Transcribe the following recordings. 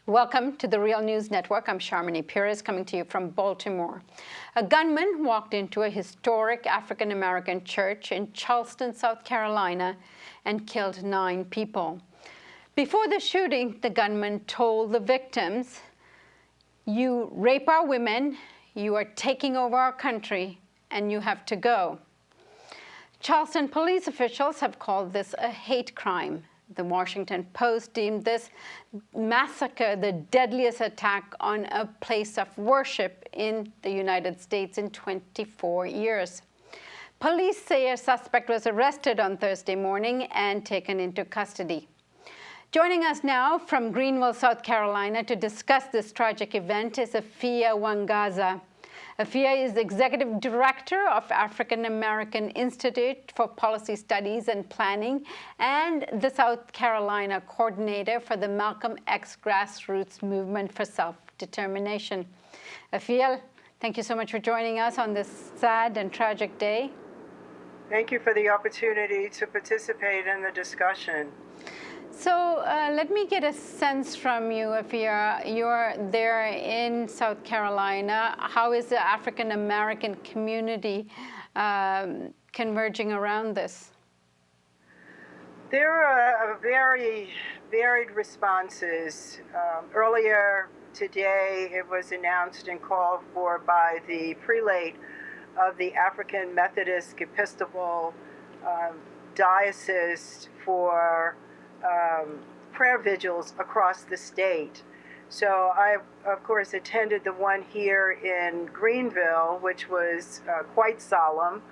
Welcome to the Real News Network. I'm Sharmini Perez coming to you from Baltimore. A gunman walked into a historic African-American church in Charleston, South Carolina, and killed 9 people. Before the shooting, the gunman told the victims, "You rape our women, you are taking over our country, and you have to go." Charleston police officials have called this a hate crime. The Washington Post deemed this massacre the deadliest attack on a place of worship in the United States in 24 years. Police say a suspect was arrested on Thursday morning and taken into custody. Joining us now from Greenville, South Carolina, to discuss this tragic event is Efia Nwangaza. Efia is the Executive Director of African American Institute for Policy Studies and Planning and the South Carolina Coordinator for the Malcom X Grassroots Movement for Self-Determination. Efia, thank you so much for joining us on this sad and tragic day. Thank you for the opportunity to participate in the discussion. So let me get a sense from you, Efia. You're there in South Carolina. How is the African-American community converging around this? There are very varied responses. Earlier today, it was announced and called for by the prelate of the African Methodist Episcopal Diocese for prayer vigils across the state. So I, of course, attended the one here in Greenville, which was quite solemn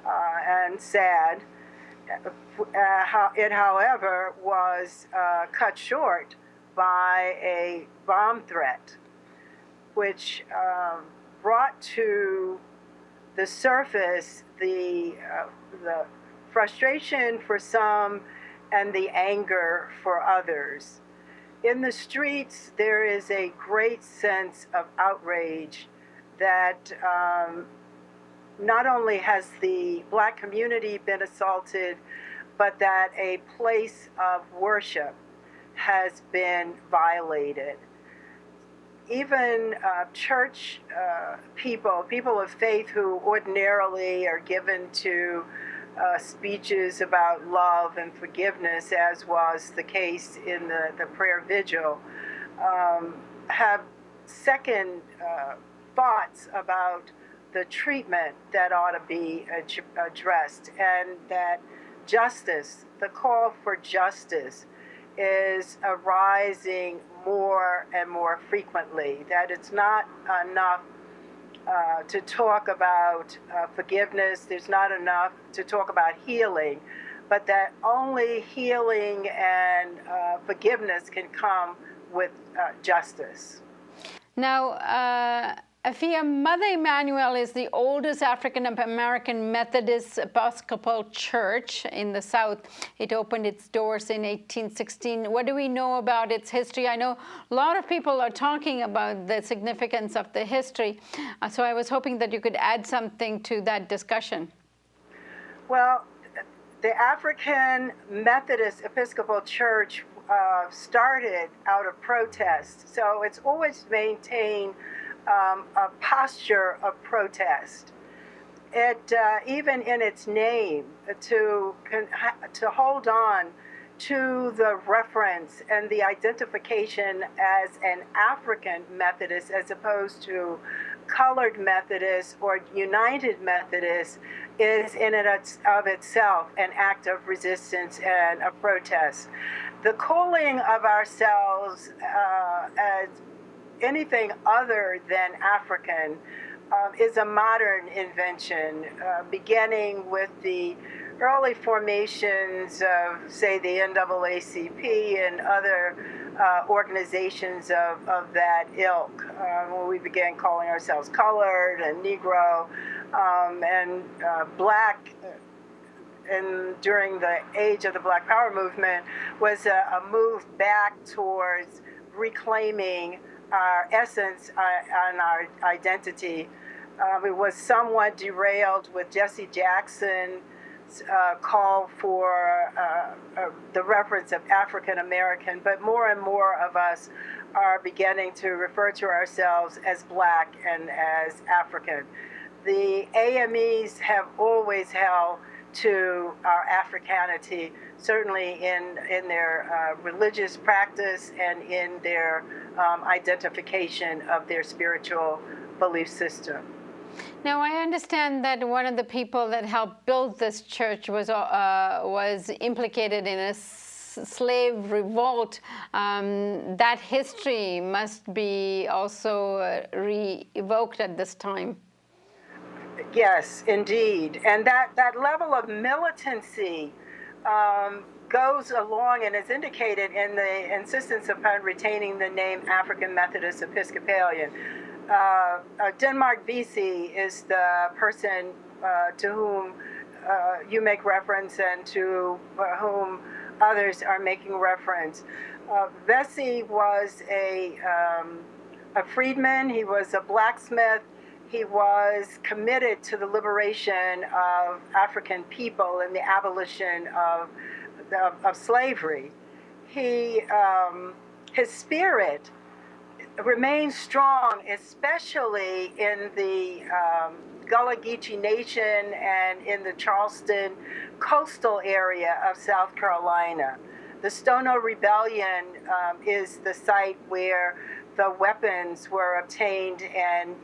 and sad. It, however, was cut short by a bomb threat, which brought to the surface the frustration for some and the anger for others. In the streets, there is a great sense of outrage that not only has the Black community been assaulted, but that a place of worship has been violated. Even church people of faith who ordinarily are given to speeches about love and forgiveness, as was the case in the prayer vigil, have second thoughts about the treatment that ought to be addressed, and that justice, the call for justice, is arising more and more frequently, that it's not enough to talk about forgiveness, there's not enough to talk about healing, but that only healing and forgiveness can come with justice. Now, Efia, Mother Emanuel is the oldest African-American Methodist Episcopal Church in the South. It opened its doors in 1816. What do we know about its history? I know a lot of people are talking about the significance of the history, so I was hoping that you could add something to that discussion. Well, the African Methodist Episcopal Church started out of protest, so it's always maintained a posture of protest. It even in its name, to hold on to the reference and the identification as an African Methodist as opposed to colored Methodist or United Methodist is in and of itself an act of resistance and a protest. The calling of ourselves as anything other than African is a modern invention, beginning with the early formations of, say, the NAACP and other organizations of that ilk, when we began calling ourselves colored and Negro and Black. And during the age of the Black Power movement was a move back towards reclaiming our essence and our identity. It was somewhat derailed with Jesse Jackson's call for the reference of African American, but more and more of us are beginning to refer to ourselves as Black and as African. The AMEs have always held to our Africanity, certainly in their religious practice and in their identification of their spiritual belief system. Now, I understand that one of the people that helped build this church was implicated in a slave revolt. That history must be also re-evoked at this time. Yes, indeed. And that level of militancy goes along and is indicated in the insistence upon retaining the name African Methodist Episcopalian. Denmark Vesey is the person to whom you make reference and to whom others are making reference. Vesey was a freedman. He was a blacksmith. He was committed to the liberation of African people and the abolition of slavery. His spirit remains strong, especially in the Gullah Geechee Nation and in the Charleston coastal area of South Carolina. The Stono Rebellion is the site where the weapons were obtained and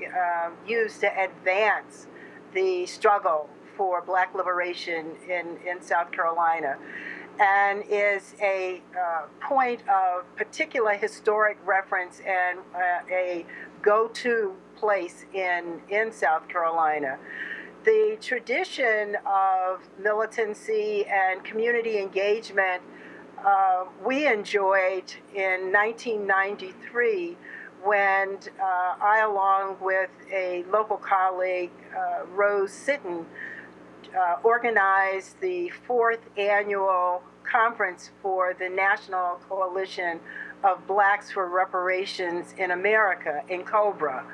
used to advance the struggle for Black liberation in South Carolina, and is a point of particular historic reference and a go-to place in South Carolina. The tradition of militancy and community engagement we enjoyed in 1993 when I, along with a local colleague, Rose Sitton, organized the 4th annual conference for the National Coalition of Blacks for Reparations in America in Cobra.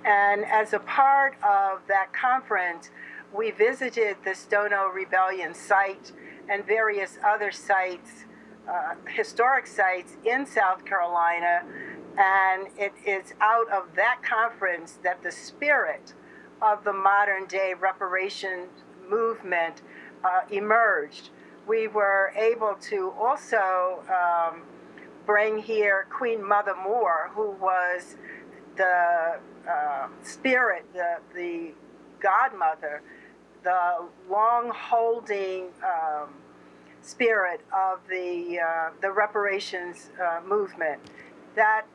And as a part of that conference, we visited the Stono Rebellion site and various other sites, historic sites in South Carolina, and it is out of that conference that the spirit of the modern day reparations movement emerged. We were able to also bring here Queen Mother Moore, who was the spirit, the godmother, the long-holding spirit of the reparations movement. That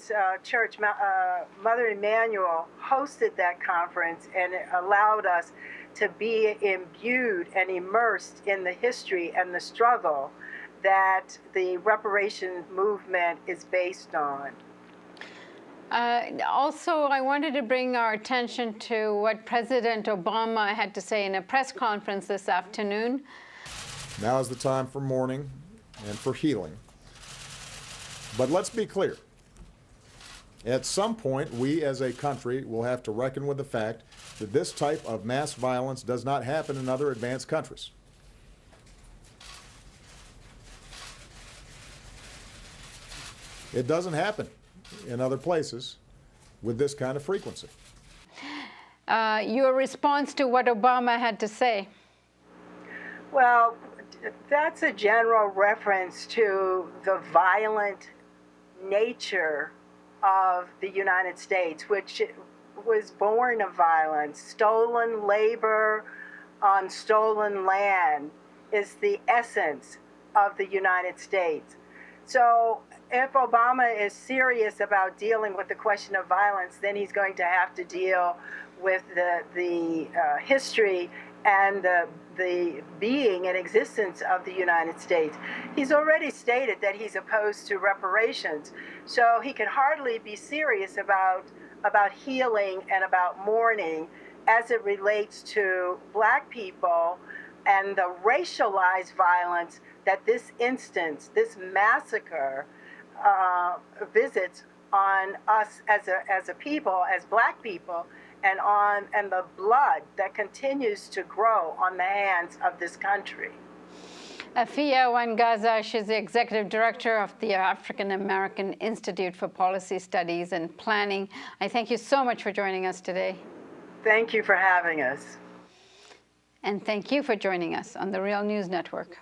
church, Mother Emanuel, hosted that conference, and it allowed us to be imbued and immersed in the history and the struggle that the reparations movement is based on. Also, I wanted to bring our attention to what President Obama had to say in a press conference this afternoon. Now is the time for mourning and for healing. But let's be clear. At some point, we as a country will have to reckon with the fact that this type of mass violence does not happen in other advanced countries. It doesn't happen in other places with this kind of frequency. Your response to what Obama had to say? Well, that's a general reference to the violent nature of the United States, which was born of violence. Stolen labor on stolen land is the essence of the United States. So if Obama is serious about dealing with the question of violence, then he's going to have to deal with the history and the being and existence of the United States. He's already stated that he's opposed to reparations, so he can hardly be serious about healing and about mourning as it relates to Black people and the racialized violence that this instance, this massacre, visits on us as a people, as Black people, and the blood that continues to grow on the hands of this country. Efia Nwangaza, she's the Executive Director of the African American Institute for Policy Studies and Planning. I thank you so much for joining us today. Thank you for having us. And thank you for joining us on the Real News Network.